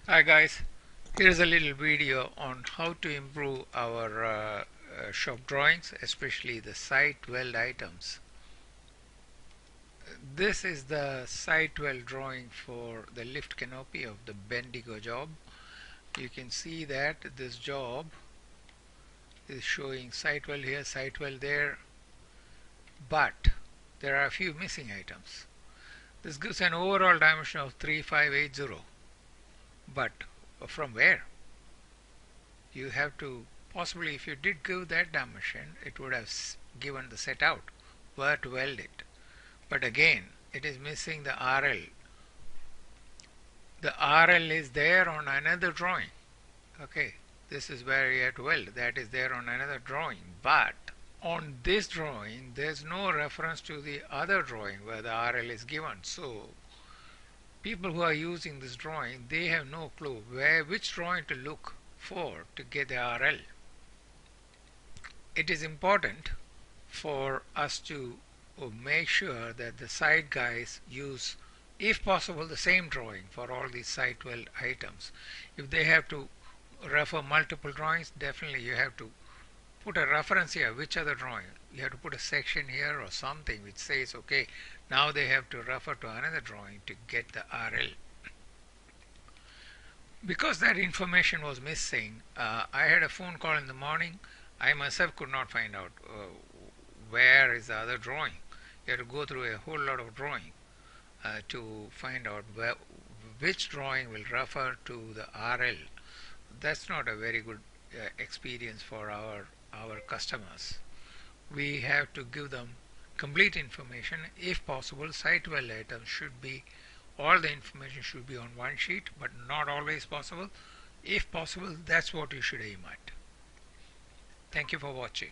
Hi guys, here's a little video on how to improve our shop drawings, especially the site weld items. This is the site weld drawing for the lift canopy of the Bendigo job. You can see that this job is showing site weld here, site weld there, but there are a few missing items. This gives an overall dimension of 3580, but from where? You have to possibly, if you did give that dimension, it would have given the set out where to weld it, but again it is missing the RL. The RL is there on another drawing. Okay, this is where you have to weld, that is there on another drawing, but on this drawing there's no reference to the other drawing where the RL is given. So people who are using this drawing, they have no clue which drawing to look for to get the RL. It is important for us to make sure that the site guys use, if possible, the same drawing for all these site weld items. If they have to refer multiple drawings, definitely you have to put a reference here, which other drawing. You have to put a section here or something which says, okay, now they have to refer to another drawing to get the RL. Because that information was missing, I had a phone call in the morning. I myself could not find out where is the other drawing. You have to go through a whole lot of drawing to find out which drawing will refer to the RL. That's not a very good experience for our customers. We have to give them complete information. If possible, site weld items should be, all the information should be on one sheet, but not always possible. If possible, that's what you should aim at. Thank you for watching.